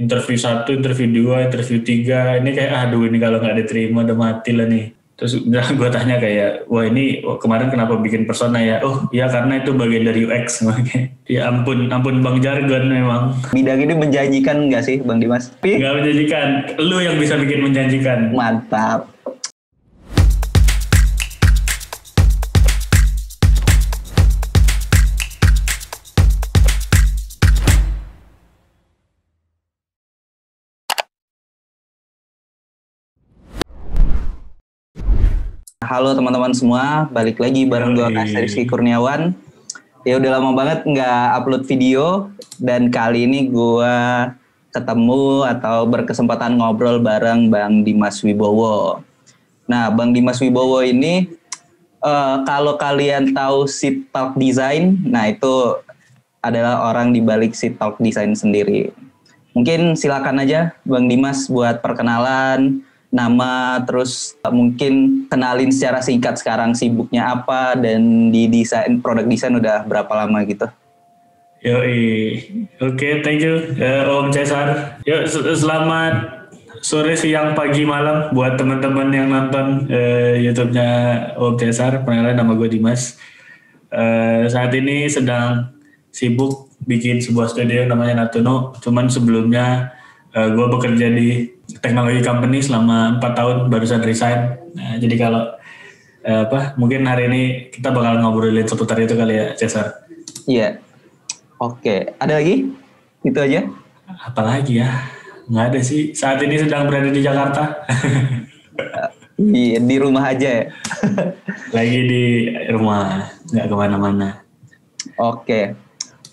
interview 1, interview 2, interview 3. Ini kayak aduh ini kalau nggak diterima udah mati lah nih. Terus gue tanya kayak, wah ini kemarin kenapa bikin persona ya? Oh ya karena itu bagian dari UX. Ya ampun Bang Jargon memang. Bidang ini menjanjikan nggak sih Bang Dimas? Nggak menjanjikan, lu yang bisa bikin menjanjikan. Mantap. Halo teman-teman semua, balik lagi bareng gue Rizky Kurniawan. Ya udah lama banget nggak upload video dan kali ini gue ketemu atau berkesempatan ngobrol bareng Bang Dimas Wibowo. Nah, Bang Dimas Wibowo ini kalau kalian tahu Seat Talk Design, nah itu adalah orang di balik Seat Talk Design sendiri. Mungkin silakan aja Bang Dimas buat perkenalan, nama, terus mungkin kenalin secara singkat sekarang sibuknya apa dan di desain produk desain udah berapa lama gitu. Oke, thank you Om Cesar. Yuk, selamat sore, siang, pagi, malam buat teman-teman yang nonton YouTube-nya Om Cesar. Perkenalkan nama gue Dimas. Saat ini sedang sibuk bikin sebuah studio namanya Natuno. Cuman sebelumnya gue bekerja di teknologi company selama 4 tahun, barusan resign. Nah, jadi kalau mungkin hari ini kita bakal ngobrolin seputar itu kali ya, Cesar. Iya. Oke, ada lagi? Itu aja? Apalagi ya? Nggak ada sih. Saat ini sedang berada di Jakarta. Di rumah aja ya? Lagi di rumah, nggak kemana-mana. Oke.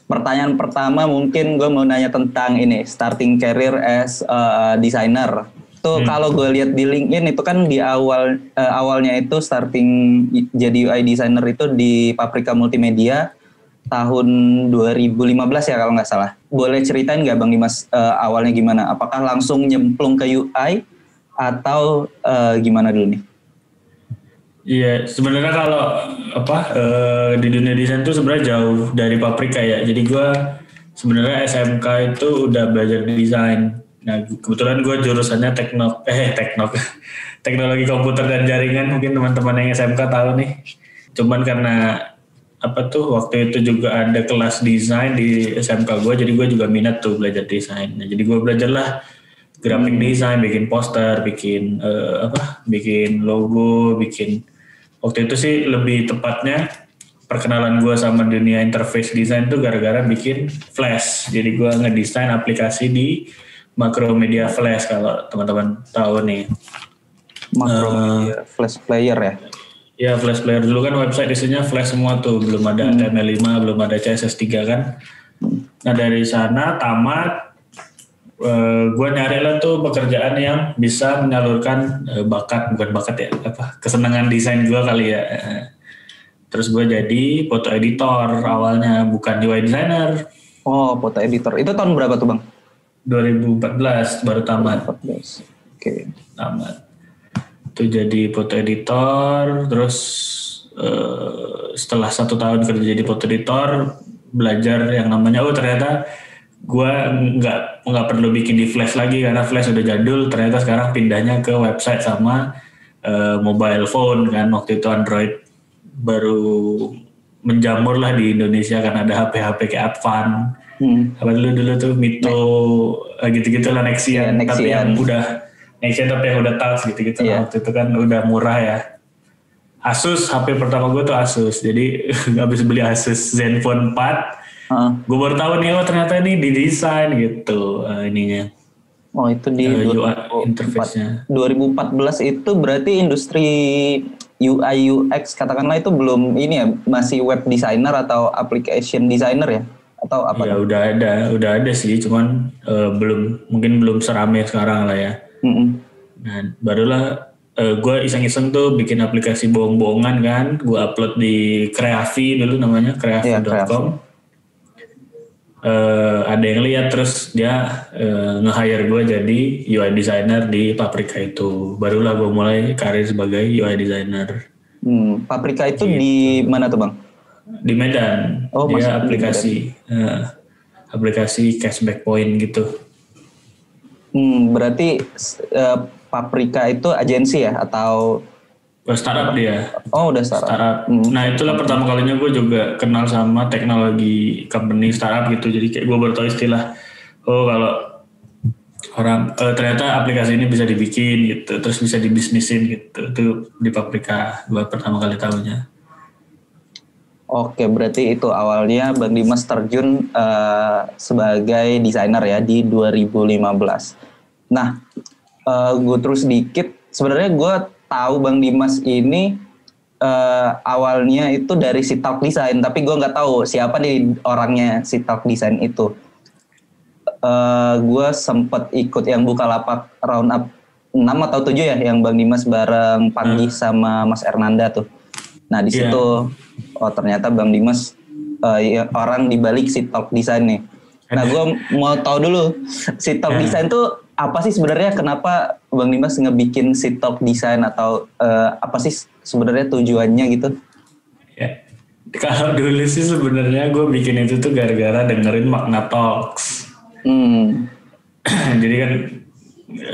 Pertanyaan pertama mungkin gue mau nanya tentang ini, starting career as designer. Tuh kalau gue lihat di LinkedIn itu kan di awalnya itu starting jadi UI designer itu di Paprika Multimedia tahun 2015 ya kalau nggak salah. Boleh ceritain nggak Bang Dimas awalnya gimana? Apakah langsung nyemplung ke UI atau gimana dulu nih? Iya, sebenarnya kalau di dunia desain tuh sebenarnya jauh dari Paprika ya. Jadi gue sebenarnya SMK itu udah belajar desain. Nah, kebetulan gue jurusannya teknologi komputer dan jaringan. Mungkin teman-teman yang SMK tahu nih. Cuman karena waktu itu juga ada kelas desain di SMK gue, jadi gue juga minat tuh belajar desain. Nah, jadi gue belajarlah graphic design, bikin poster, bikin bikin logo, waktu itu sih lebih tepatnya perkenalan gue sama dunia interface design tuh gara-gara bikin Flash. Jadi gue ngedesain aplikasi di Macromedia Flash, kalau teman-teman tahu nih. Macromedia Flash Player ya? Ya, Flash Player dulu kan website isinya Flash semua tuh, belum ada HTML5, belum ada CSS3 kan. Nah dari sana tamat, gue nyari lah tuh pekerjaan yang bisa menyalurkan kesenangan desain gue kali ya. Terus gue jadi foto editor awalnya, bukan UI designer. Oh, foto editor. Itu tahun berapa tuh Bang? 2014 baru tamat. 2014. Oke. Tamat. Itu jadi foto editor, terus setelah 1 tahun kerja jadi foto editor, belajar yang namanya ternyata gue nggak perlu bikin di Flash lagi karena Flash udah jadul. Ternyata sekarang pindahnya ke website sama mobile phone kan. Waktu itu Android baru menjamur lah di Indonesia kan, ada HP kayak Advan. Apa dulu tuh Mito gitu-gitu lah, Nexian. Tapi yang udah Nexian tapi yang udah touch gitu-gitu. Yeah. Waktu itu kan udah murah ya. Asus, HP pertama gue tuh Asus. Jadi habis beli Asus Zenfone 4. Gue baru tahu nih, ternyata ini didesain gitu ininya. Oh itu di interface-nya. 2014 itu berarti industri UI UX katakanlah itu belum ini ya, masih web designer atau application designer ya? Atau apa? Ya udah ada sih, cuman mungkin belum seramai sekarang lah ya. Nah barulah gue iseng-iseng tuh bikin aplikasi bohong-bohongan kan. Gue upload di Kreavi dulu namanya, kreavi.com. Ada yang lihat, terus dia nge-hire gue jadi UI designer di Paprika itu. Barulah gue mulai karir sebagai UI designer. Paprika itu gitu. Di mana tuh Bang? Di Medan. Oh, dia aplikasi cashback point gitu. Berarti Paprika itu agensi ya atau startup dia. Oh, udah startup. Nah, itulah pertama kalinya gue juga kenal sama teknologi company startup gitu. Jadi kayak gue baru tahu istilah, kalau orang ternyata aplikasi ini bisa dibikin gitu, terus bisa dibisnisin gitu. Itu di Paprika gue pertama kali tahunya. Oke, berarti itu awalnya Bang Dimas terjun sebagai desainer ya di 2015. Nah, gue terus sedikit. Sebenarnya gue tahu Bang Dimas ini awalnya itu dari Sitalk Design, tapi gue nggak tahu siapa nih orangnya Sitalk Design itu. Gue sempet ikut yang Bukalapak Roundup 6 atau 7 ya, yang Bang Dimas bareng Panggi sama Mas Ernanda tuh. Nah di situ ternyata Bang Dimas orang di balik Sitalk Design nih. Nah gue mau tahu dulu Sitalk Design tuh apa sih sebenarnya, kenapa Bang Dimas ngebikin Sitalk Design atau apa sih sebenarnya tujuannya gitu? Ya, kalau dulu sih sebenarnya gue bikin itu tuh gara-gara dengerin Magna Talks. Jadi kan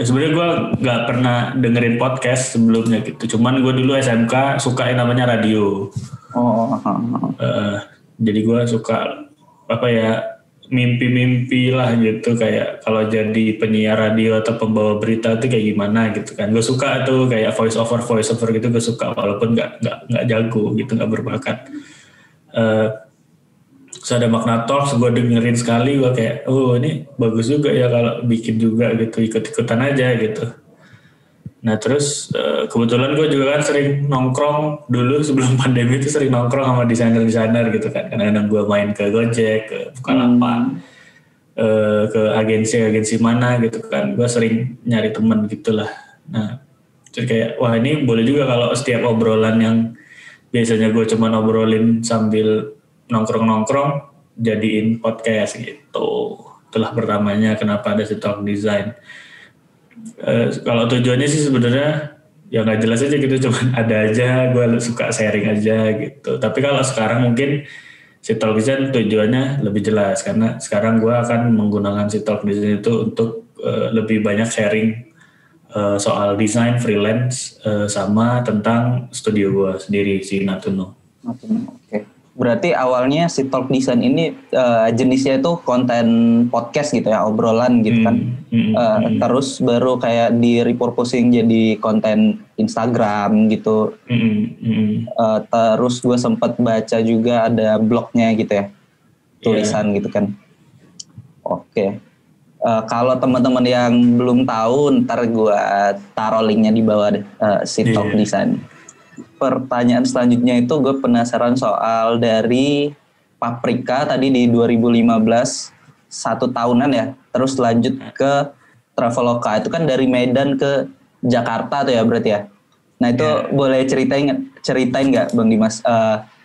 sebenarnya gue nggak pernah dengerin podcast sebelumnya gitu. Cuman gue dulu SMK suka yang namanya radio. Jadi gue suka mimpi-mimpi lah gitu, kayak kalau jadi penyiar radio atau pembawa berita tuh kayak gimana gitu kan. Gue suka tuh kayak voice over gitu, gue suka walaupun nggak jago gitu, nggak berbakat. Terus ada Magna Talks, gue dengerin sekali, gue kayak ini bagus juga ya kalau bikin juga gitu, ikut-ikutan aja gitu. Nah terus kebetulan gue juga kan sering nongkrong dulu sebelum pandemi itu, sering nongkrong sama desainer-desainer gitu kan. Kadang-kadang gue main ke Gojek, ke Bukalapak, ke agensi-agensi mana gitu kan. Gue sering nyari temen gitulah. Nah jadi kayak wah ini boleh juga kalau setiap obrolan yang biasanya gue cuma obrolin sambil nongkrong-nongkrong jadiin podcast gitu. Itulah pertamanya kenapa ada Sitalk Design. Kalau tujuannya sih sebenarnya ya nggak jelas aja gitu, cuman ada aja, gue suka sharing aja gitu. Tapi kalau sekarang mungkin Sitalk Design tujuannya lebih jelas, karena sekarang gue akan menggunakan Sitalk Design itu untuk lebih banyak sharing soal desain freelance sama tentang studio gue sendiri si Natuno. Oke. Berarti awalnya Sitalk Design ini jenisnya itu konten podcast gitu ya, obrolan gitu kan. Terus baru kayak di repurposing jadi konten Instagram gitu. Terus gue sempat baca juga ada blognya gitu ya, tulisan gitu kan. Oke. Kalau teman-teman yang belum tahu, ntar gue taruh linknya di bawah Sitalk Design. Pertanyaan selanjutnya itu gue penasaran soal dari Paprika tadi di 2015 1 tahunan ya, terus lanjut ke Traveloka itu kan dari Medan ke Jakarta tuh ya berarti ya. Nah itu boleh ceritain nggak Bang Dimas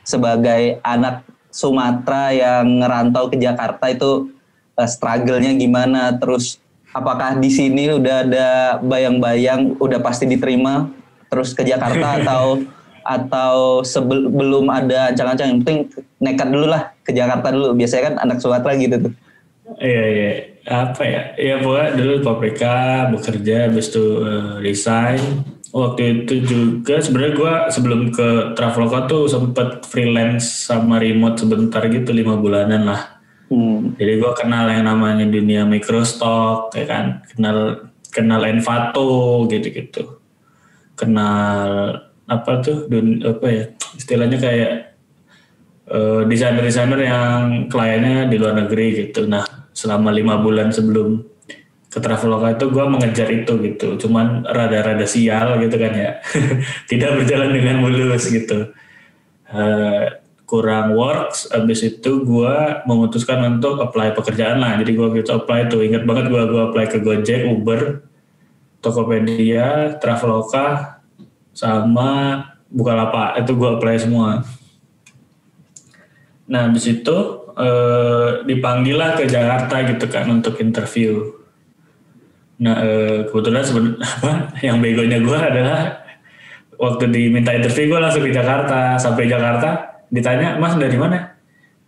sebagai anak Sumatera yang ngerantau ke Jakarta itu struggle-nya gimana, terus apakah di sini udah ada bayang-bayang udah pasti diterima terus ke Jakarta atau belum ada ancang-ancang, yang penting nekat dulu lah ke Jakarta dulu, biasanya kan anak Sumatera gitu tuh. Iya apa ya, pokoknya dulu Paprika bekerja, habis itu resign. Waktu itu juga sebenarnya gue sebelum ke Traveloka tuh sempet freelance sama remote sebentar gitu, 5 bulanan lah. Jadi gue kenal yang namanya dunia microstock, ya kan, kenal Envato gitu-gitu. Kenal istilahnya kayak desainer-desainer yang kliennya di luar negeri gitu. Nah selama 5 bulan sebelum ke Traveloka itu gue mengejar itu gitu, cuman rada-rada sial gitu kan ya. Tidak berjalan dengan mulus gitu, kurang works. Abis itu gue memutuskan untuk apply pekerjaan lah. Jadi gue gitu apply tuh, ingat banget gue apply ke Gojek, Uber, Tokopedia, Traveloka, sama Bukalapak, itu gue apply semua. Nah habis itu dipanggil lah ke Jakarta gitu kan untuk interview. Nah kebetulan yang begonya gue adalah waktu diminta interview gue langsung ke Jakarta. Sampai Jakarta ditanya, Mas dari mana?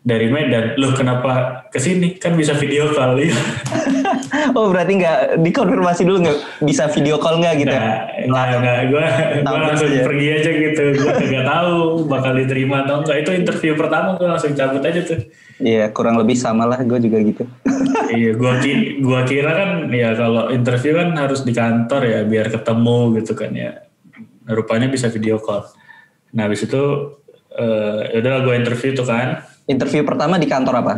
Dari Medan. Loh kenapa kesini? Kan bisa video call ya. Oh berarti nggak dikonfirmasi dulu, nggak bisa video call nggak gitu? Nggak, gue langsung pergi aja gitu. Gue nggak tahu bakal diterima atau enggak. Itu interview pertama gue langsung cabut aja tuh. Iya, kurang lebih sama lah, gue juga gitu. Iya, gua kira kan ya kalau interview kan harus di kantor ya biar ketemu gitu kan ya. Rupanya bisa video call. Nah habis itu udah gue interview tuh kan. Interview pertama di kantor apa?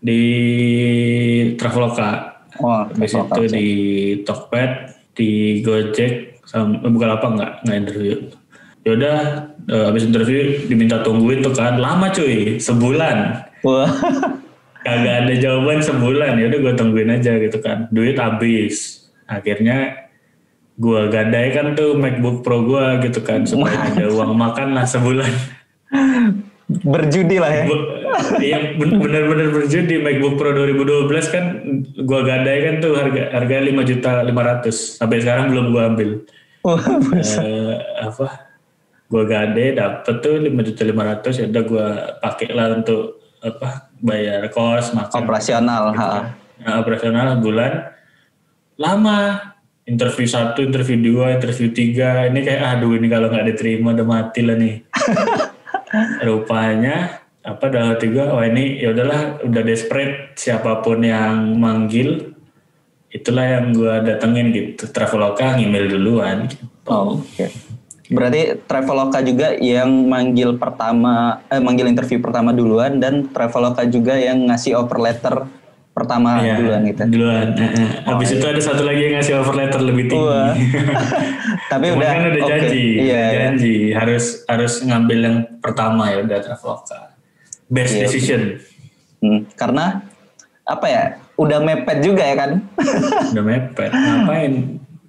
Di Traveloka. Oh, habis itu di Tokped, di Gojek, bukan apa nggak interview. Yaudah, habis interview diminta tungguin tuh kan, lama cuy, sebulan. Wah. Kagak ada jawaban sebulan, yaudah gue tungguin aja gitu kan. Duit habis, akhirnya gue gadaikan tuh MacBook Pro gue gitu kan, supaya ada uang makan lah sebulan. Berjudi lah ya. Iya benar-benar berjudi. MacBook Pro 2012 kan gue gadaikan tuh harga 5.500.000 sampai sekarang belum gue ambil. Gue gade dapet tuh 5.500.000 ya udah gue pakai lah untuk bayar kos makan operasional. Gitu. Nah, operasional bulan lama. Interview 1, interview 2, interview 3 ini kayak aduh ini kalau nggak diterima udah mati lah nih. Rupanya dalam hati gue, wah ini ya udahlah, udah desperate, siapapun yang manggil itulah yang gue datengin gitu. Traveloka ngemail duluan gitu. Oh, oke. Okay. Berarti Traveloka juga yang manggil interview pertama duluan, dan Traveloka juga yang ngasih offer letter pertama duluan gitu. Duluan. Habis itu ada satu lagi yang ngasih offer letter lebih tinggi. Tapi udah janji. Janji harus ngambil yang pertama ya udah Traveloka. Best decision. Karena apa ya? Udah mepet juga ya kan? Udah mepet. Ngapain?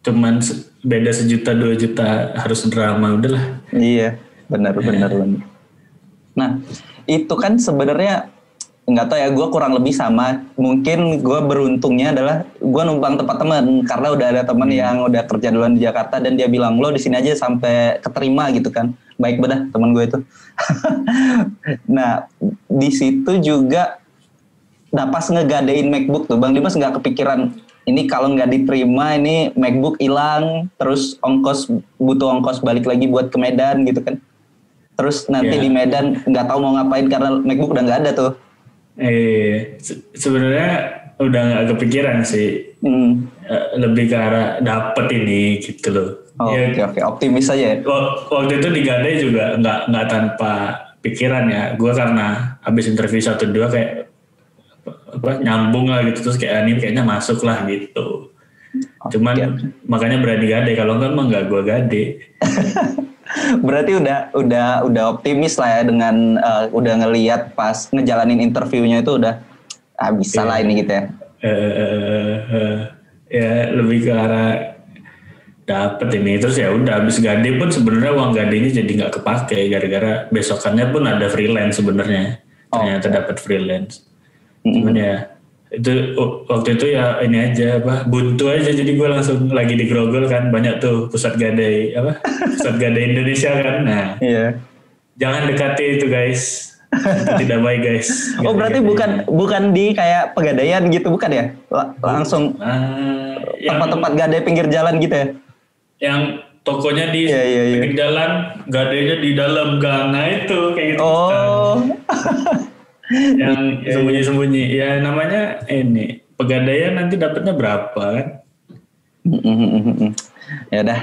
Cuman beda 1 juta 2 juta harus drama udahlah. Iya, benar. Nah, itu kan sebenarnya nggak tahu ya, gue kurang lebih sama. Mungkin gue beruntungnya adalah gue numpang tempat teman, karena udah ada teman yang udah kerja duluan di Jakarta dan dia bilang lo di sini aja sampai keterima gitu kan. Baik bedah teman gue itu. Nah di situ juga, nah pas ngegadein MacBook tuh Bang Dimas nggak kepikiran ini kalau nggak diterima ini MacBook hilang, terus butuh ongkos balik lagi buat ke Medan gitu kan. Terus nanti di Medan nggak tahu mau ngapain karena MacBook udah nggak ada tuh. Sebenarnya udah nggak kepikiran sih. Lebih ke arah dapet ini gitu loh. Oke, optimis aja ya. Waktu itu digadai juga nggak tanpa pikiran ya. Gue karena habis interview 1-2 kayak nyambung lah gitu, terus kayak ini kayaknya masuk lah gitu. Cuman makanya berani gade, kalau enggak mah nggak gue gade. Berarti udah optimis lah ya dengan udah ngelihat pas ngejalanin interviewnya itu udah bisa lah ini gitu ya. Ya lebih ke arah dapet ini, terus ya udah habis gade pun sebenarnya uang gadenya jadi nggak kepake gara-gara besokannya pun ada freelance sebenarnya. Ternyata dapat freelance. Cuman ya itu waktu itu ya ini aja buntu aja, jadi gue langsung lagi di Grogol kan, banyak tuh pusat gadai pusat gadai Indonesia kan. Nah jangan dekati itu guys, itu tidak baik guys. Berarti bukan di kayak pegadaian gitu bukan ya, langsung tempat-tempat gadai pinggir jalan gitu ya, yang tokonya di pinggir jalan, gadainya di dalam gang, nah itu kayak gitu. Yang sembunyi-sembunyi ya, namanya ini pegadaian, nanti dapatnya berapa kan. Ya udah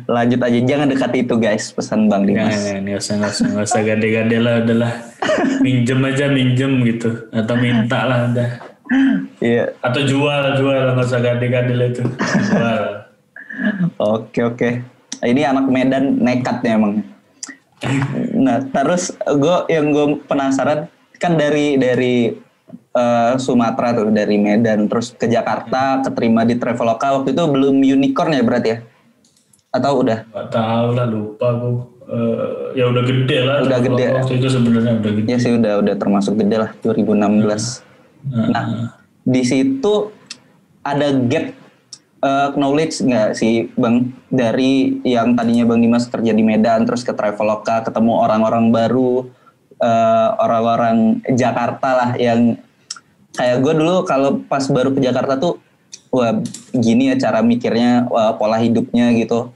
lanjut aja, jangan dekati itu guys, pesan Bang Dimas. Nggak usah gade-gade lah, udahlah minjem gitu, atau minta lah udah. Iya. Atau jual nggak usah gade-gade lah itu, jual. Oke. Ini anak Medan nekat ya emang. Nah terus gue penasaran kan dari Sumatera tuh, dari Medan terus ke Jakarta, keterima di Traveloka. Waktu itu belum unicorn ya berarti ya? Atau udah? Gak tahu lah, lupa gue. Ya udah gede lah. Udah gede. Waktu itu sebenarnya udah gede. Ya sih udah termasuk gede lah, 2016. Nah di situ ada gap knowledge nggak sih Bang, dari yang tadinya Bang Dimas kerja di Medan terus ke Traveloka, ketemu orang-orang baru, orang-orang Jakarta lah, yang kayak gue dulu kalau pas baru ke Jakarta tuh wah gini ya cara mikirnya, pola hidupnya gitu,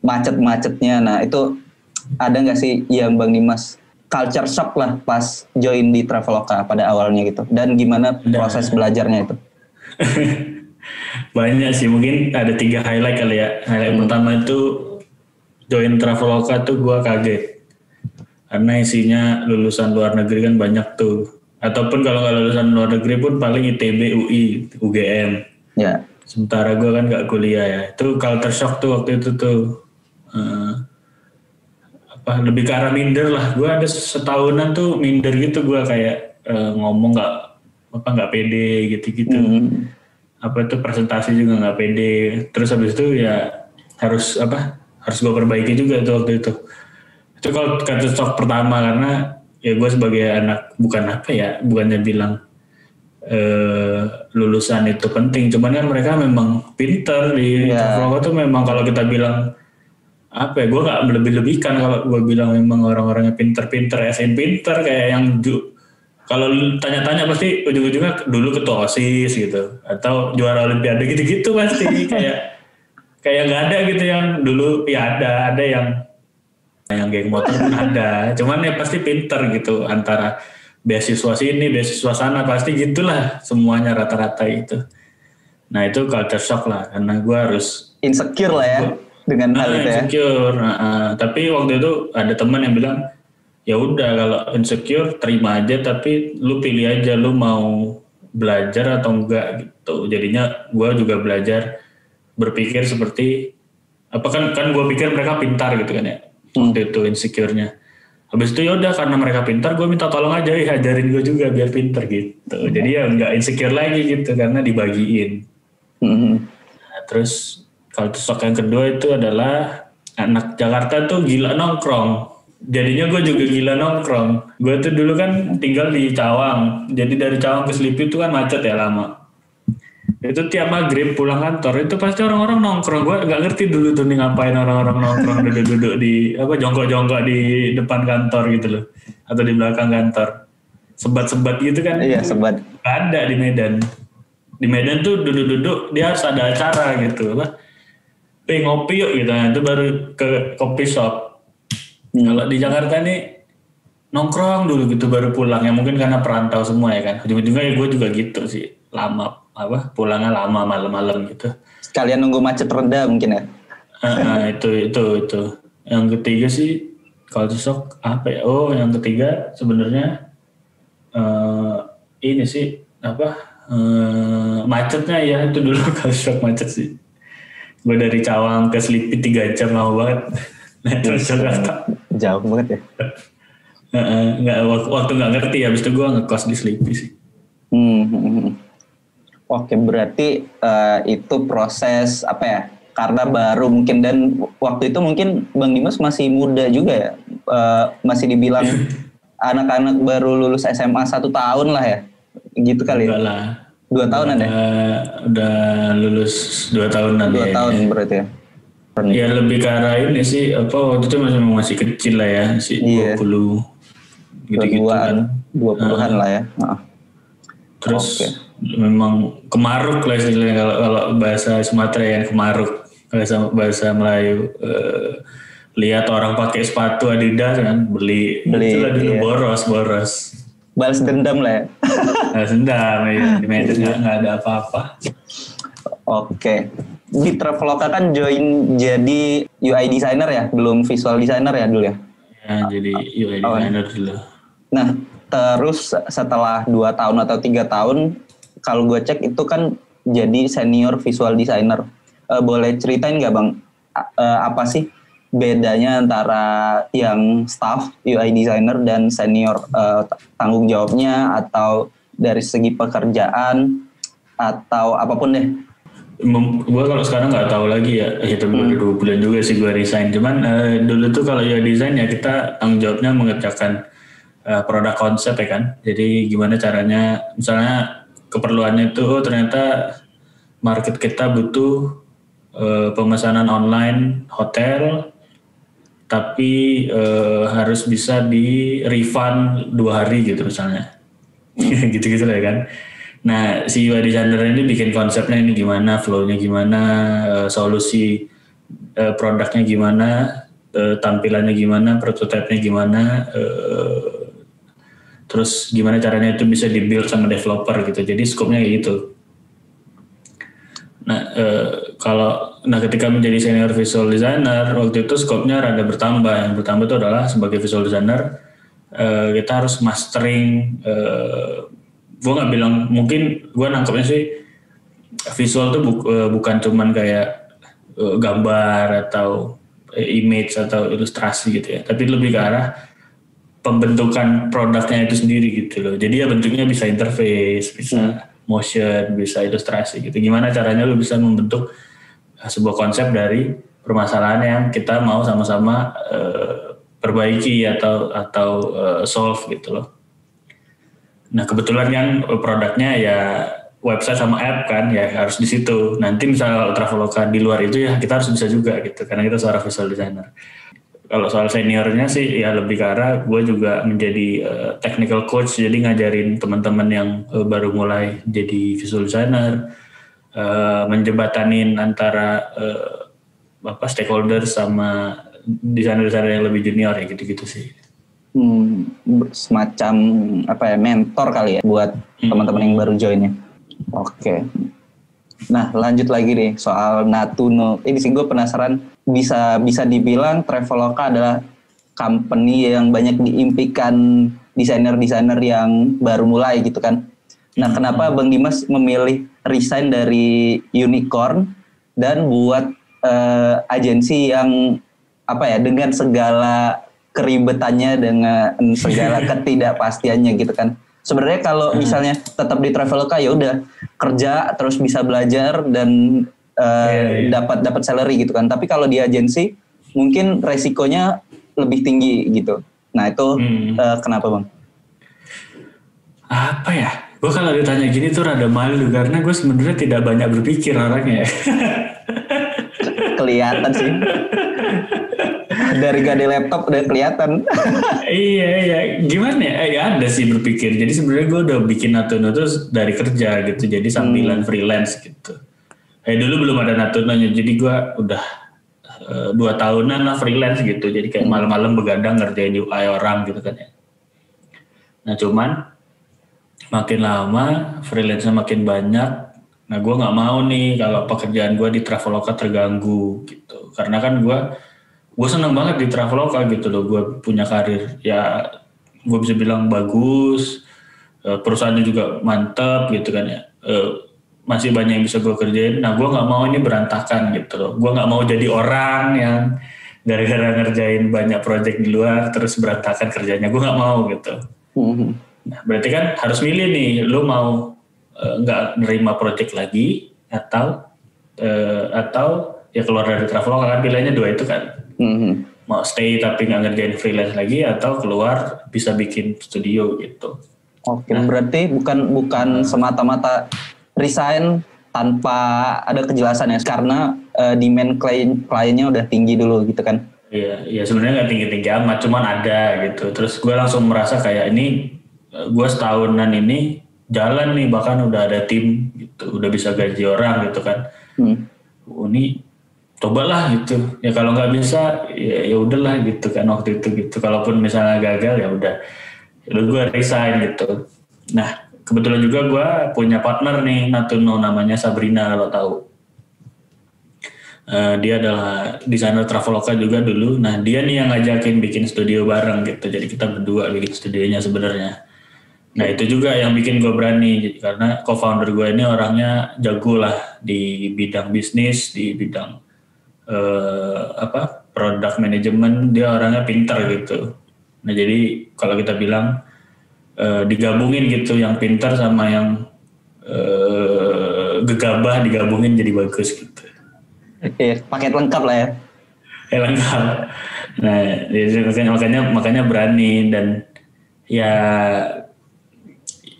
macet-macetnya. Nah itu ada nggak sih yang Bang Dimas culture shock lah pas join di Traveloka pada awalnya gitu, dan gimana proses belajarnya itu? Banyak sih, mungkin ada 3 highlight kali ya. Highlight pertama itu join Traveloka tuh gue kaget. Karena isinya lulusan luar negeri kan banyak tuh. Ataupun kalau nggak lulusan luar negeri pun paling ITB, UI, UGM. Ya. Sementara gue kan nggak kuliah ya. Itu culture shock tuh waktu itu tuh. Lebih ke arah minder lah. Gue ada setahunan tuh minder gitu, gue kayak ngomong nggak pede gitu-gitu. Apa itu presentasi juga nggak pede. Terus habis itu ya harus gue perbaiki juga tuh waktu itu. Itu kalau kata shock pertama, karena ya gue sebagai anak bukannya bilang lulusan itu penting, cuman kan mereka memang pinter di Traveloka tuh. Memang kalau kita bilang gue nggak lebih-lebihkan kalau gue bilang memang orang-orangnya pinter-pinter, pinter kayak yang kalau tanya-tanya pasti ujung-ujungnya dulu ketua OSIS gitu atau juara olimpiade gitu-gitu pasti. kayak nggak ada gitu yang dulu. Ya ada yang geng motor pun ada, cuman ya pasti pinter gitu, antara beasiswa sini beasiswa sana pasti gitulah semuanya rata-rata itu. Nah itu culture shock lah, karena gue harus insecure lah ya dengan hal itu ya. Insecure. Tapi waktu itu ada teman yang bilang, ya udah kalau insecure terima aja, tapi lu pilih aja lu mau belajar atau enggak gitu. Jadinya gue juga belajar berpikir seperti kan gue pikir mereka pintar gitu kan ya. Waktu itu insecure-nya. Habis itu ya udah, karena mereka pintar gue minta tolong aja, ajarin gue juga biar pintar gitu. Jadi ya nggak insecure lagi gitu karena dibagiin. Nah, terus kalau shock yang kedua itu adalah anak Jakarta tuh gila nongkrong. Jadinya gue juga gila nongkrong. Gue tuh dulu kan tinggal di Cawang. Jadi dari Cawang ke Selipi itu kan macet ya lama. Itu tiap maghrib pulang kantor itu pasti orang-orang nongkrong. Gue nggak ngerti dulu tuh nih ngapain orang-orang nongkrong duduk-duduk di jongkok-jongkok di depan kantor gitu loh, atau di belakang kantor. Sebat-sebat gitu kan. Iya, sebat. Gak ada di Medan. Di Medan tuh duduk-duduk dia harus ada acara gitu lah. Ngopi yuk gitu, nah, itu baru ke kopi shop. Kalau di Jakarta nih nongkrong dulu gitu baru pulang, ya mungkin karena perantau semua ya kan. Ujung-ujungnya ya gue juga gitu sih, lama pulangnya lama malam-malam gitu. Sekalian nunggu macet reda mungkin ya. Itu. Yang ketiga sih kalau shock apa ya? Yang ketiga sebenarnya ini sih macetnya ya, itu dulu kalau shock macet sih. Gue dari Cawang ke Selipi 3 jam lama banget. Terus Jakarta. Jauh banget ya. Waktu nggak ngerti, habis itu gue ngekos di Selipi sih. Oke, berarti itu proses karena baru mungkin, dan waktu itu mungkin Bang Dimas masih muda juga ya, masih dibilang anak-anak baru lulus SMA 1 tahun lah ya, gitu kali. Enggak lah. 2 tahunan ya? Udah lulus 2 tahunan. 2 tahun berarti ya? Ya lebih ke arah ini sih, waktu itu masih kecil lah ya, masih 20 gitu-gitu kan. 20-an lah ya. Terus memang kemaruk lah istilahnya, kalau bahasa Sumatera ya, kemaruk. Bahasa Melayu, lihat orang pakai sepatu Adidas kan, beli itulah dulu. Iya. boros. Balas dendam lah ya. Balas dendam ya, di Medan nggak ada apa-apa. Oke. Di Traveloka kan join jadi UI designer ya, belum visual designer ya dulu ya? Ya, jadi UI designer dulu. Nah, terus setelah 2 tahun atau 3 tahun, kalau gue cek itu kan jadi senior visual designer. Boleh ceritain nggak Bang, apa sih bedanya antara yang staff UI designer dan senior, tanggung jawabnya atau dari segi pekerjaan atau apapun deh? Gue kalau sekarang nggak tahu lagi ya, itu udah 2 bulan juga sih gue resign. Cuman dulu tuh kalau UI design ya kita tanggung jawabnya mengerjakan produk konsep ya kan. Jadi gimana caranya, misalnya keperluannya itu ternyata market kita butuh pemesanan online hotel, tapi harus bisa di refund 2 hari gitu misalnya. Gitu-gitu lah ya kan. Nah, si UI designer ini bikin konsepnya ini gimana, flow-nya gimana, solusi produknya gimana, tampilannya gimana, prototipe-nya gimana, terus gimana caranya itu bisa di-build sama developer gitu. Jadi scope-nya kayak gitu. Nah, ketika menjadi senior visual designer, waktu itu scope-nya rada bertambah. Yang bertambah itu adalah sebagai visual designer, kita harus mastering. Gue nggak bilang, mungkin gue nangkepnya sih visual tuh bukan cuman kayak gambar atau image atau ilustrasi gitu ya, tapi lebih ke arah pembentukan produknya itu sendiri gitu loh. Jadi ya bentuknya bisa interface, bisa motion, bisa ilustrasi gitu. Gimana caranya lu bisa membentuk sebuah konsep dari permasalahan yang kita mau sama-sama perbaiki atau solve gitu loh. Nah kebetulan yang produknya ya website sama app kan, ya harus di situ. Nanti misalnya Traveloka di luar itu ya kita harus bisa juga gitu, karena kita seorang visual designer. Kalau soal seniornya sih ya lebih ke arah gue juga menjadi technical coach, jadi ngajarin teman-teman yang baru mulai jadi visual designer, menjembatanin antara stakeholder sama desainer-desainer yang lebih junior ya gitu-gitu sih. Semacam mentor kali ya buat teman-teman yang baru join ya. Oke. Nah lanjut lagi nih soal Natuno. Ini sih gue penasaran, bisa dibilang Traveloka adalah company yang banyak diimpikan desainer-desainer yang baru mulai gitu kan. Nah kenapa Bang Dimas memilih resign dari Unicorn dan buat agensi yang dengan segala keribetannya, dengan segala ketidakpastiannya gitu kan. Sebenarnya kalau misalnya tetap di Traveloka ya udah kerja terus bisa belajar dan dapat salary gitu kan. Tapi kalau di agensi mungkin resikonya lebih tinggi gitu. Nah itu kenapa Bang? Apa ya? Gue kalau ditanya gini tuh rada malu karena gue sebenarnya tidak banyak berpikir orangnya. Kelihatan sih. Dari gade laptop udah kelihatan. Iya. Gimana ya? Ya ada sih berpikir. Jadi sebenarnya gue udah bikin Natuno terus dari kerja gitu. Jadi sambilan freelance gitu. Dulu belum ada Natunonya. Jadi gue udah 2 tahunan lah freelance gitu. Jadi kayak malam-malam begadang ngerjain UI orang gitu kan ya. Nah cuman makin lama freelance-nya makin banyak. Nah gue nggak mau nih kalau pekerjaan gue di Traveloka terganggu gitu. Karena kan gue seneng banget di Traveloka gitu loh. Gue punya karir ya gue bisa bilang bagus, perusahaannya juga mantap gitu kan ya, masih banyak yang bisa gue kerjain. Nah gue nggak mau ini berantakan gitu loh. Gue nggak mau jadi orang yang gara-gara ngerjain banyak project di luar terus berantakan kerjanya. Gue nggak mau gitu. Nah berarti kan harus milih nih, lo mau nggak nerima project lagi atau ya keluar dari Traveloka kan, pilihannya 2 itu kan. Mau stay tapi nggak ngerjain freelance lagi atau keluar bisa bikin studio gitu. Oke, berarti bukan semata-mata resign tanpa ada kejelasan ya, karena demand kliennya udah tinggi dulu gitu kan? Iya sebenarnya nggak tinggi-tinggi amat, cuman ada gitu. Terus gue langsung merasa kayak ini gue setahunan ini jalan nih, bahkan udah ada tim gitu, udah bisa gaji orang gitu kan. Ini cobalah gitu ya, kalau nggak bisa ya udahlah gitu kan waktu itu gitu. Kalaupun misalnya gagal ya udah gue resign gitu. Nah kebetulan juga gue punya partner nih Natuno, namanya Sabrina kalau tahu. Dia adalah desainer Traveloka juga dulu. Nah dia nih yang ngajakin bikin studio bareng gitu, jadi kita berdua bikin studionya sebenarnya. Nah itu juga yang bikin gue berani, karena co-founder gue ini orangnya jago lah di bidang bisnis, di bidang product management. Dia orangnya pintar gitu. Nah jadi kalau kita bilang digabungin gitu, yang pintar sama yang gegabah digabungin jadi bagus gitu. Paket lengkap lah ya. Lengkap. Nah makanya berani. Dan ya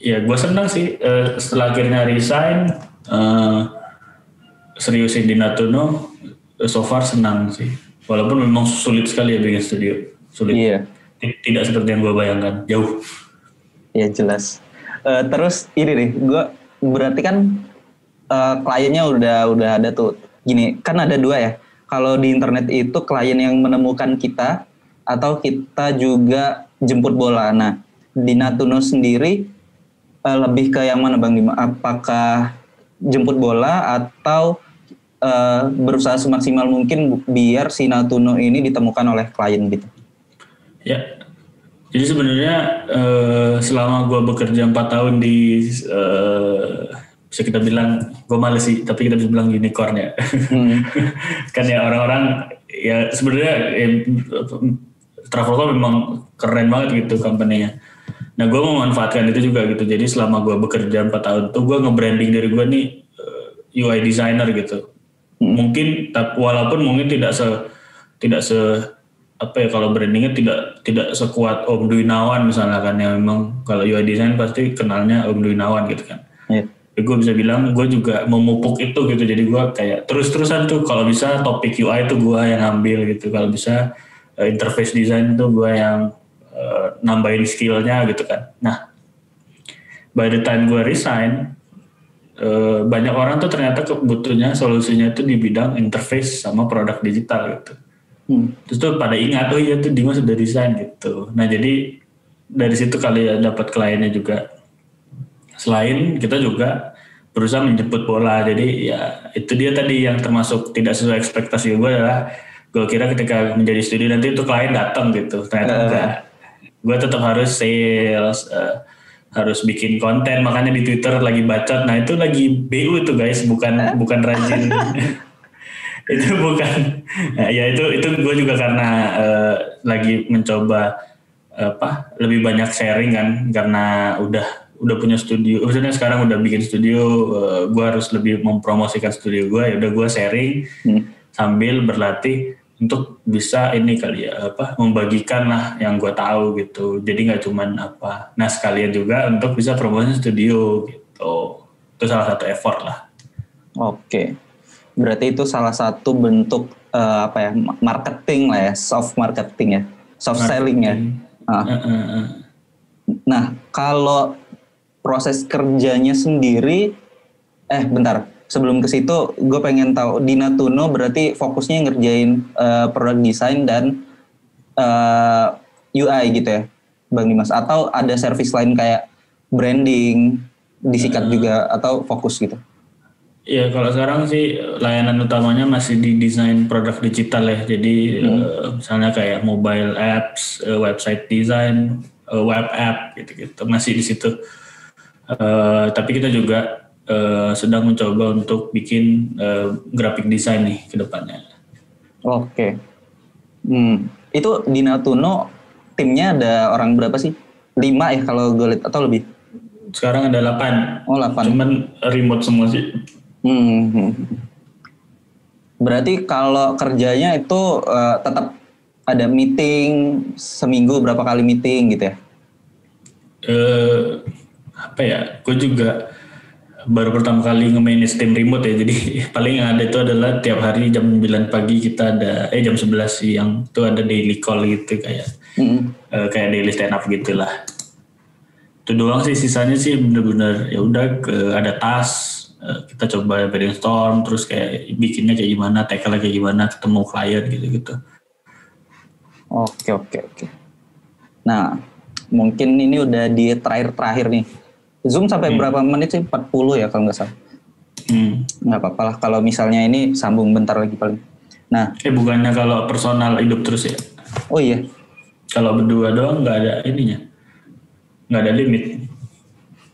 gue senang sih setelah akhirnya resign, seriusin di Natuno. So far senang sih, walaupun memang sulit sekali ya bikin studio, sulit. Iya. Tidak seperti yang gue bayangkan, jauh. Ya jelas. Terus ini nih, gue berarti kan kliennya udah ada tuh. Gini, kan ada dua ya. Kalau di internet itu klien yang menemukan kita atau kita juga jemput bola. Nah, di Natuno sendiri lebih ke yang mana Bang Dima? Apakah jemput bola atau berusaha semaksimal mungkin biar si Natuno ini ditemukan oleh klien gitu? Ya, jadi sebenarnya selama gue bekerja 4 tahun di bisa kita bilang, gue males sih, tapi kita bisa bilang unicorn ya. Kan ya orang-orang ya sebenarnya Travelco memang keren banget gitu company-nya. Nah gue memanfaatkan itu juga gitu. Jadi selama gue bekerja 4 tahun tuh gue nge-branding diri gue nih UI designer gitu. Mungkin walaupun mungkin tidak se apa ya, kalau brandingnya tidak sekuat Om Dwinawan misalnya kan, yang memang kalau UI design pasti kenalnya Om Dwinawan gitu kan. Yeah. Gue bisa bilang gue juga memupuk itu gitu. Jadi gue kayak terus-terusan tuh kalau bisa topik UI itu gue yang ambil gitu. Kalau bisa interface design itu gue yang nambahin skillnya gitu kan. Nah by the time gue resign, banyak orang tuh ternyata kebutuhannya solusinya itu di bidang interface sama produk digital gitu. Terus tuh pada ingat, oh iya tuh Dimas sudah desain gitu. Nah jadi dari situ kali ya dapat kliennya juga. Selain kita juga berusaha menjemput bola. Jadi ya itu dia tadi yang termasuk tidak sesuai ekspektasi gue adalah gue kira ketika menjadi studi nanti itu klien datang gitu. Ternyata enggak. Gue tetap harus sales, harus bikin konten. Makanya di Twitter lagi bacot. Nah itu lagi BU itu guys, bukan rajin. Itu bukan. Nah, ya itu gue juga karena lagi mencoba lebih banyak sharing kan, karena udah punya studio. Maksudnya sekarang udah bikin studio, gue harus lebih mempromosikan studio gue. Ya udah gue sharing sambil berlatih untuk bisa ini kali ya membagikan lah yang gue tahu gitu. Jadi nggak cuman nah sekalian juga untuk bisa promosi studio gitu. Itu salah satu effort lah. Oke, berarti itu salah satu bentuk marketing lah ya, soft marketing ya, soft selling ya. Nah kalau proses kerjanya sendiri, bentar. Sebelum ke situ, gue pengen tahu di Natuno berarti fokusnya ngerjain produk desain dan UI gitu ya, Bang Dimas? Atau ada service lain kayak branding, disikat juga atau fokus gitu? Ya kalau sekarang sih layanan utamanya masih di desain produk digital ya. Jadi misalnya kayak mobile apps, website design, web app gitu-gitu masih di situ. Tapi kita juga sedang mencoba untuk bikin graphic design nih ke depannya. Oke. Itu di Natuno timnya ada orang berapa sih? 5 ya kalau gue lihat atau lebih? Sekarang ada 8. Oh 8. Cuman remote semua sih. Berarti kalau kerjanya itu tetap ada meeting seminggu berapa kali meeting gitu ya? Gue juga baru pertama kali nge-manage tim remote ya. Jadi paling yang ada itu adalah tiap hari jam 9 pagi kita ada jam 11 siang itu ada daily call gitu kayak daily stand up gitulah. Itu doang sih, sisanya sih bener-bener ya udah ada task. Kita coba brainstorm terus kayak bikinnya kayak gimana, tackle kayak gimana, ketemu klien gitu-gitu. Oke. Nah, mungkin ini udah di terakhir nih. Zoom sampai berapa menit sih? 40 ya kalau nggak salah. Nggak apa-apa lah kalau misalnya ini sambung bentar lagi paling. Nah, bukannya kalau personal hidup terus ya? Oh iya. Kalau berdua doang nggak ada ininya, nggak ada limit.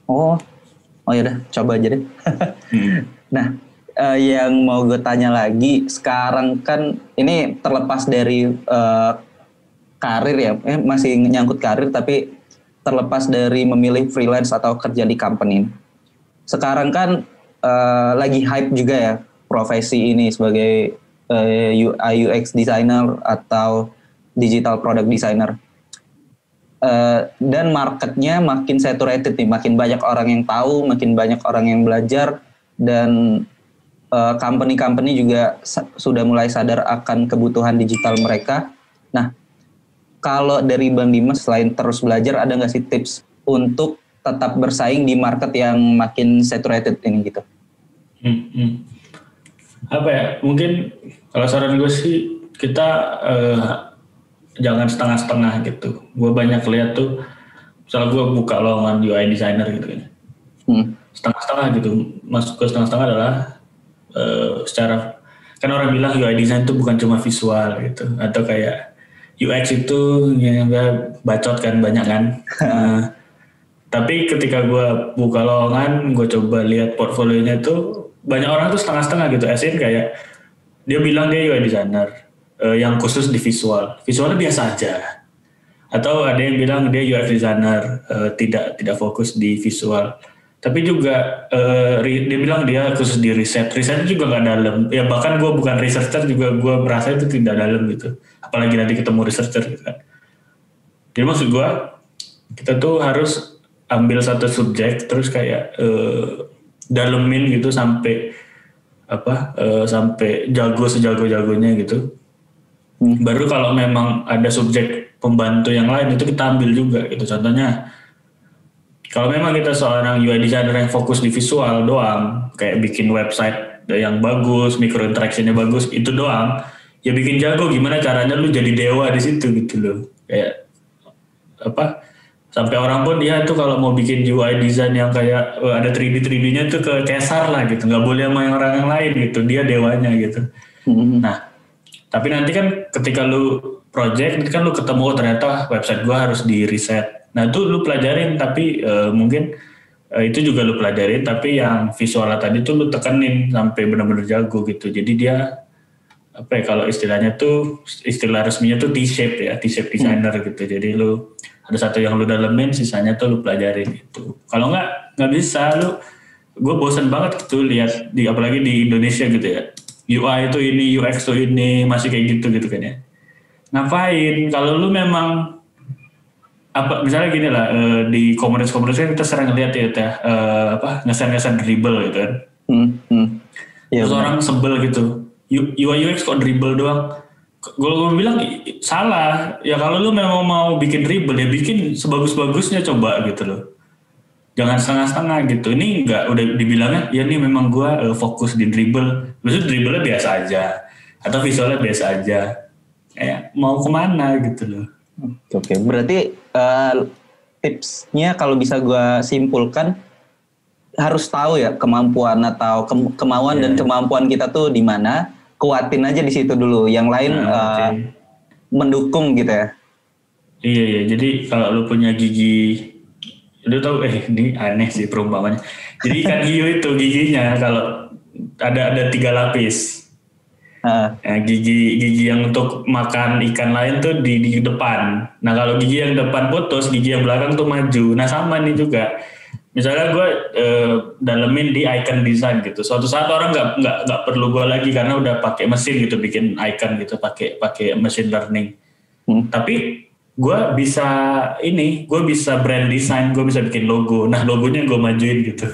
Oh ya udah, coba aja deh. Nah, yang mau gue tanya lagi, sekarang kan ini terlepas dari karir ya, masih nyangkut karir tapi terlepas dari memilih freelance atau kerja di company. Sekarang kan lagi hype juga ya profesi ini sebagai UI UX designer atau digital product designer. Dan marketnya makin saturated nih, makin banyak orang yang tahu, makin banyak orang yang belajar, dan company-company juga sudah mulai sadar akan kebutuhan digital mereka. Nah, kalau dari Bang Dimas selain terus belajar, ada nggak sih tips untuk tetap bersaing di market yang makin saturated ini gitu? Apa ya? Mungkin kalau saran gue sih kita jangan setengah-setengah gitu. Gue banyak lihat tuh, misalnya gue buka lowongan UI designer gitu kan. Setengah-setengah gitu. Maksud gue setengah-setengah adalah secara, kan orang bilang UI design itu bukan cuma visual gitu, atau kayak UX itu ya bacot kan, banyak kan. Tapi ketika gue buka lowongan, gue coba lihat portfolionya tuh banyak orang tuh setengah-setengah gitu. Asin kayak dia bilang dia UI designer yang khusus di visual, visualnya biasa aja. Atau ada yang bilang dia UX designer tidak fokus di visual. Tapi juga dia bilang dia khusus di risetnya juga nggak dalam. Ya bahkan gue bukan researcher juga gue merasa itu tidak dalam gitu. Apalagi nanti ketemu researcher gitu kan. Jadi maksud gue kita tuh harus ambil satu subjek terus kayak dalemin gitu sampai sampai jago sejago-jagonya gitu. Baru kalau memang ada subjek pembantu yang lain itu kita ambil juga gitu. Contohnya kalau memang kita seorang UI designer yang fokus di visual doang, kayak bikin website yang bagus, micro interaction-nya bagus, itu doang, ya bikin jago gimana caranya lu jadi dewa di situ gitu loh. Kayak sampai orang pun dia tuh kalau mau bikin UI design yang kayak ada 3D-nya tuh ke Caesar lah gitu, nggak boleh sama orang yang lain gitu, dia dewanya gitu. Nah, tapi nanti kan ketika lu project, kan lu ketemu ternyata website gua harus di reset. Nah itu lu pelajarin, tapi mungkin itu juga lu pelajarin, tapi yang visualnya tadi tuh lu tekenin sampai benar-benar jago gitu. Jadi dia kalau istilahnya tuh, istilah resminya tuh T-shape ya, T-shape designer gitu. Jadi lu ada satu yang lu dalemin, sisanya tuh lu pelajarin itu. Kalau nggak bisa lu, gue bosan banget gitu lihat apalagi di Indonesia gitu ya. UI itu ini, UX tuh ini, masih kayak gitu kan ya. Ngapain? Kalau lu memang misalnya gini lah, di komunitas-komunitas kan kita sering lihat ya ngesan dribble gitu kan. Ya, terus orang sebel gitu, UI UX kok dribble doang. Gue bilang salah ya, kalau lu memang mau bikin dribble ya bikin sebagus-bagusnya coba gitu loh, jangan setengah-setengah gitu. Ini enggak, udah dibilangnya ya ini memang gue fokus di dribble, maksudnya dribblenya biasa aja atau visualnya biasa aja, kayak mau kemana gitu loh. Oke, berarti tipsnya kalau bisa gue simpulkan, harus tahu ya kemampuan atau kemauan dan kemampuan kita tuh di mana, kuatin aja di situ dulu, yang lain mendukung gitu ya. Iya, jadi kalau lu punya gigi, lu tahu ini aneh sih perumpamannya. Jadi ikan hiu itu giginya kalau ada 3 lapis. Gigi yang untuk makan ikan lain tuh di depan. Nah kalau gigi yang depan putus, gigi yang belakang tuh maju. Nah sama nih juga. Misalnya gue dalemin di icon design gitu. Suatu saat orang nggak perlu gue lagi karena udah pakai mesin gitu bikin icon gitu, pakai machine learning. Tapi gue bisa brand design, gue bisa bikin logo. Nah logonya gue majuin gitu.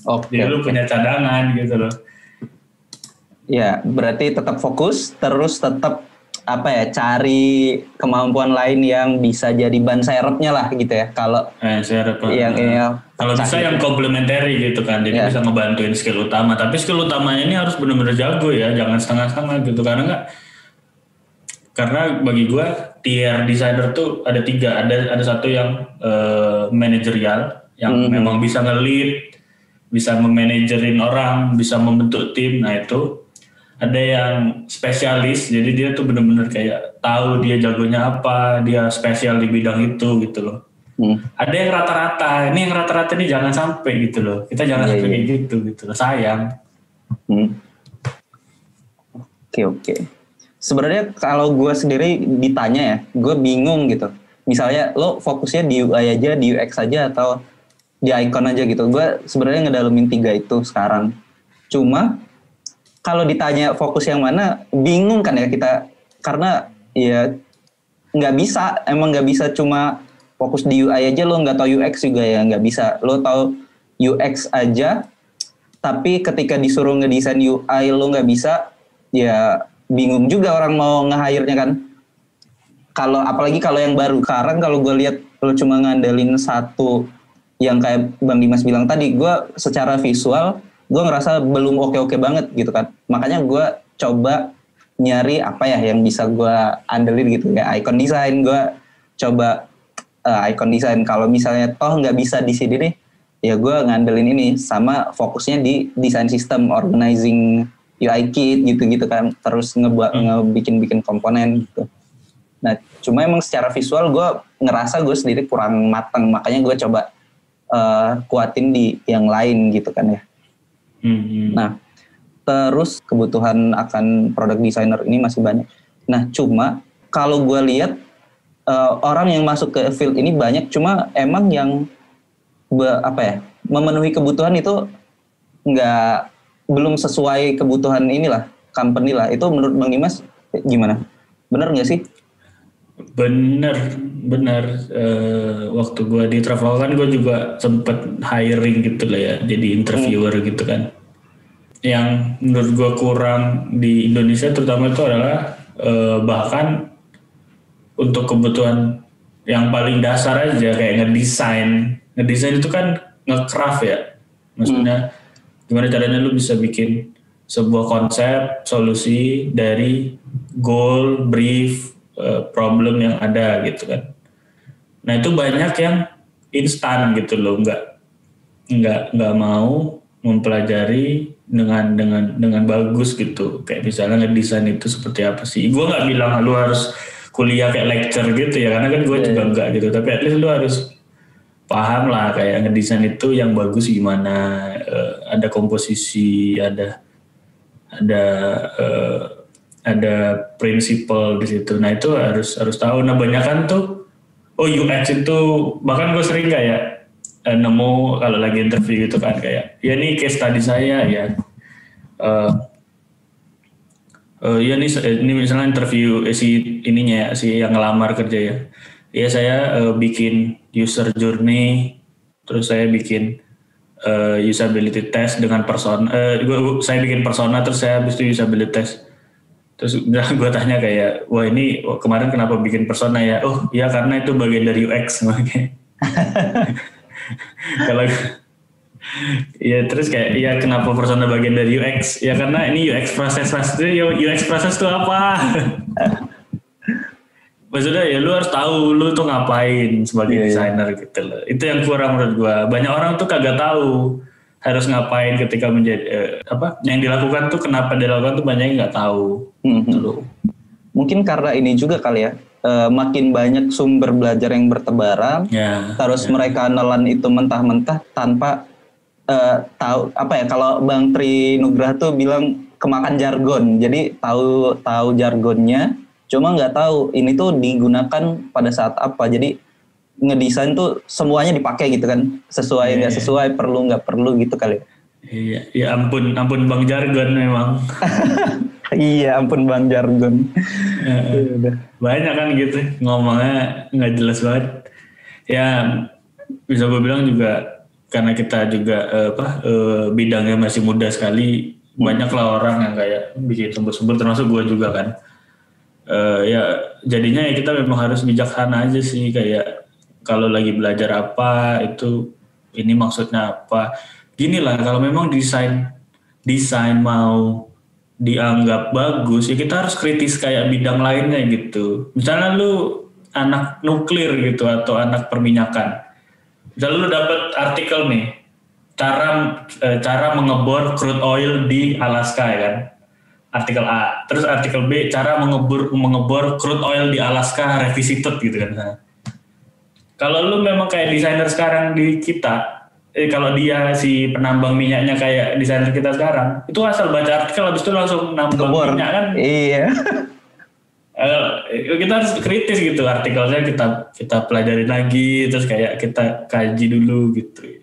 Jadi lu punya cadangan gitu loh. Ya, berarti tetap fokus, terus tetap cari kemampuan lain yang bisa jadi ban serepnya lah gitu ya. Kalau yang ini kalau bisa yang complementary gitu kan, jadi bisa ngebantuin skill utama. Tapi skill utamanya ini harus benar-benar jago ya, jangan setengah-setengah gitu. Karena bagi gue tier designer tuh ada 3, ada satu yang manajerial, yang memang bisa nge-lead, bisa memanajerin orang, bisa membentuk tim. Nah itu ada yang spesialis, jadi dia tuh benar-benar kayak tahu dia jagonya apa, dia spesial di bidang itu gitu loh. Ada yang rata-rata, ini yang rata-rata ini jangan sampai gitu loh, kita jangan sampai kayak gitu loh, sayang. Oke. Sebenarnya kalau gue sendiri ditanya ya, gue bingung gitu. Misalnya lo fokusnya di UI aja, di UX aja, atau di icon aja gitu. Gue sebenarnya ngedalemin 3 itu sekarang. Cuma kalau ditanya fokus yang mana, bingung kan ya kita, karena ya nggak bisa cuma fokus di UI aja, lo nggak tahu UX juga ya nggak bisa. Lo tahu UX aja, tapi ketika disuruh ngedesain UI lo nggak bisa, ya bingung juga orang mau nge-hire-nya kan. Apalagi kalau yang baru. Sekarang kalau gue lihat lo cuma ngandelin satu yang kayak Bang Dimas bilang tadi, gue secara visual gue ngerasa belum oke-oke banget gitu kan. Makanya gue coba nyari apa ya yang bisa gue andelin gitu ya, icon design. Gue coba icon design. Kalau misalnya toh nggak bisa di sini nih, ya gue ngandelin ini, sama fokusnya di design system, organizing UI kit gitu-gitu kan, terus ngebikin komponen gitu. Nah cuma emang secara visual gue ngerasa gue sendiri kurang matang, makanya gue coba kuatin di yang lain gitu kan ya. Nah terus kebutuhan akan product designer ini masih banyak. Nah cuma kalau gue lihat orang yang masuk ke field ini banyak, cuma emang yang memenuhi kebutuhan itu belum sesuai kebutuhan inilah company lah. Itu menurut Bang Dimas gimana? Benar nggak sih? Bener. Waktu gue di travel kan gue juga sempet hiring gitu lah ya, jadi interviewer gitu kan. Yang menurut gue kurang di Indonesia terutama itu adalah bahkan untuk kebutuhan yang paling dasar aja kayak ngedesain itu kan ngecraft ya, maksudnya gimana caranya lu bisa bikin sebuah konsep solusi dari goal, brief, problem yang ada gitu kan. Nah itu banyak yang instan gitu loh, nggak mau mempelajari dengan bagus gitu. Kayak misalnya ngedesain itu seperti apa sih? Gue nggak bilang lu harus kuliah kayak lecture gitu ya, karena kan gue juga enggak gitu. Tapi at least lu harus paham lah kayak ngedesain itu yang bagus gimana. Ada komposisi, ada prinsipal di situ. Nah itu harus tahu. Nah banyak kan tuh, UX itu bahkan gue sering kayak nemu kalau lagi interview gitu kan, kayak ya ini case study saya ya. Ya ini misalnya interview si ininya ya, si yang ngelamar kerja ya. Ya saya bikin user journey, terus saya bikin usability test dengan persona. Saya bikin persona, terus saya habis itu usability test. Terus gue tanya kayak, wah ini kemarin kenapa bikin persona ya? Oh ya karena itu bagian dari UX. Kalau ya terus kayak ya kenapa persona bagian dari UX? Ya karena ini UX proses itu, UX proses itu apa? Maksudnya ya lu harus tahu lu tuh ngapain sebagai desainer gitu loh. Itu yang kurang menurut gue. Banyak orang tuh kagak tahu harus ngapain ketika menjadi yang dilakukan tuh, kenapa dilakukan tuh banyak yang nggak tahu. Gitu. Mungkin karena ini juga kali ya. Makin banyak sumber belajar yang bertebaran, terus mereka nelan itu mentah-mentah tanpa tahu kalau Bang Tri Nugraha tuh bilang kemakan jargon. Jadi tahu jargonnya, cuma nggak tahu ini tuh digunakan pada saat apa. Jadi ngedesain tuh semuanya dipakai gitu kan, sesuai nggak sesuai, perlu nggak perlu gitu kali. Iya, ya ampun Bang jargon memang. Iya, ampun Bang jargon. Banyak kan gitu ngomongnya nggak jelas banget. Ya bisa gue bilang juga karena kita juga bidangnya masih muda sekali, banyak lah orang yang kayak bikin sumber-sumber, termasuk gue juga kan. Ya jadinya ya kita memang harus bijaksana aja sih, kayak kalau lagi belajar apa itu ini maksudnya apa. Gini lah, kalau memang desain mau dianggap bagus ya kita harus kritis kayak bidang lainnya gitu. Misalnya lu anak nuklir gitu atau anak perminyakan, misalnya lu dapet artikel nih cara mengebor crude oil di Alaska ya kan, artikel A. Terus artikel B, cara mengebor crude oil di Alaska revisited gitu kan. Kalau lu memang kayak desainer sekarang di kita, kalau dia si penambang minyaknya kayak desainer kita sekarang, itu asal baca artikel habis itu langsung nambang minyak kan? Iya. Kita harus kritis gitu artikelnya, kita pelajarin lagi, terus kayak kita kaji dulu gitu.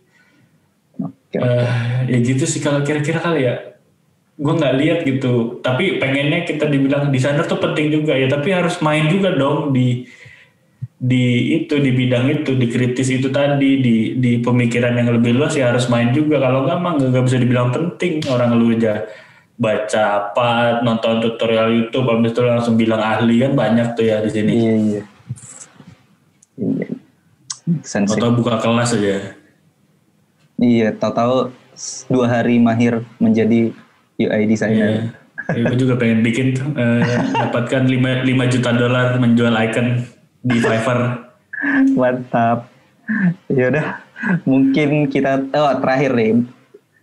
Ya gitu sih kalau kira-kira kali ya. Gue nggak lihat gitu, tapi pengennya kita dibilang desainer tuh penting juga ya, tapi harus main juga dong di bidang itu, di kritis itu tadi, di pemikiran yang lebih luas ya harus main juga. Kalau nggak bisa dibilang penting. Orang lu aja baca apa, nonton tutorial YouTube, habis itu langsung bilang ahli kan banyak tuh ya di sini. Iya. Atau buka kelas aja. Iya, tahu-tahu 2 hari mahir menjadi UI designer. Iya. Gue juga pengen bikin tuh, dapatkan 5 juta dolar menjual icon di Fiverr. Mantap. Ya udah, mungkin kita terakhir nih,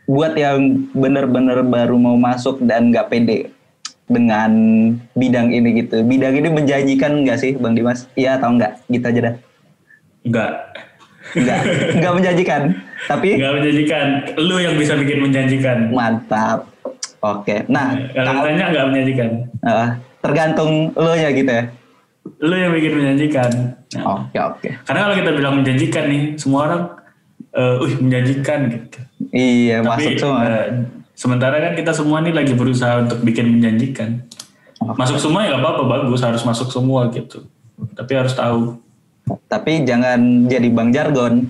buat yang benar-benar baru mau masuk dan nggak pede dengan bidang ini gitu. Bidang ini menjanjikan nggak sih, Bang Dimas? Iya atau enggak? Gitu aja dah. Enggak. Enggak menjanjikan. Tapi Enggak menjanjikan. Lu yang bisa bikin menjanjikan. mantap. Oke. Nah, Kalau tanya enggak menjanjikan. Tergantung lo ya gitu ya. Lu yang bikin menjanjikan. Nah, Oke. karena kalau kita bilang menjanjikan nih, semua orang, menjanjikan gitu. Iya, Tapi masuk semua. sementara kan kita semua nih lagi berusaha untuk bikin menjanjikan. Masuk semua ya nggak apa-apa, bagus, harus masuk semua gitu. Tapi harus tahu. Tapi jangan jadi Bang Jargon.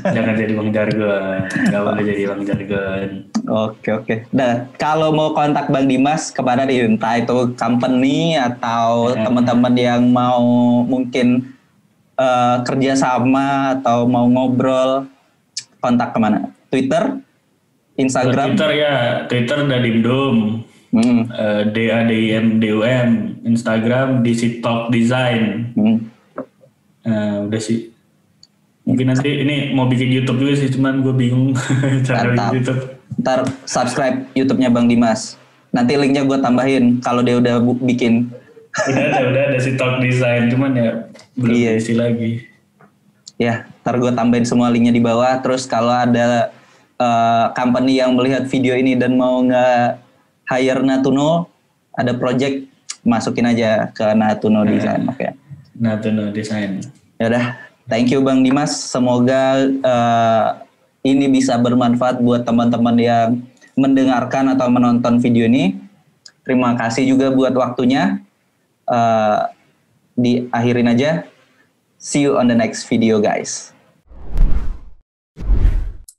Jangan jadi Bang Jargon. Nggak boleh jadi Bang Jargon. Oke. Nah, kalau mau kontak Bang Dimas kepada entah itu company atau teman-teman yang mau mungkin kerjasama atau mau ngobrol, kontak kemana? Twitter, Instagram? Twitter udah Dimdum, DADIMDUM, Instagram DC Talk Design. Udah sih. Mungkin nanti ini mau bikin YouTube juga sih, cuman gue bingung cara bikin YouTube. Ntar subscribe YouTube-nya Bang Dimas. Nanti linknya gue tambahin kalau dia udah bikin. Udah ada si Talk Design, cuman ya belum isi lagi. Ya, ntar gue tambahin semua linknya di bawah. Terus kalau ada company yang melihat video ini dan mau hire Natuno, ada project, masukin aja ke Natuno Design. Oke. Natuno Design. Ya udah, thank you Bang Dimas. Semoga ini bisa bermanfaat buat teman-teman yang mendengarkan atau menonton video ini. Terima kasih juga buat waktunya. Diakhirin aja. See you on the next video guys.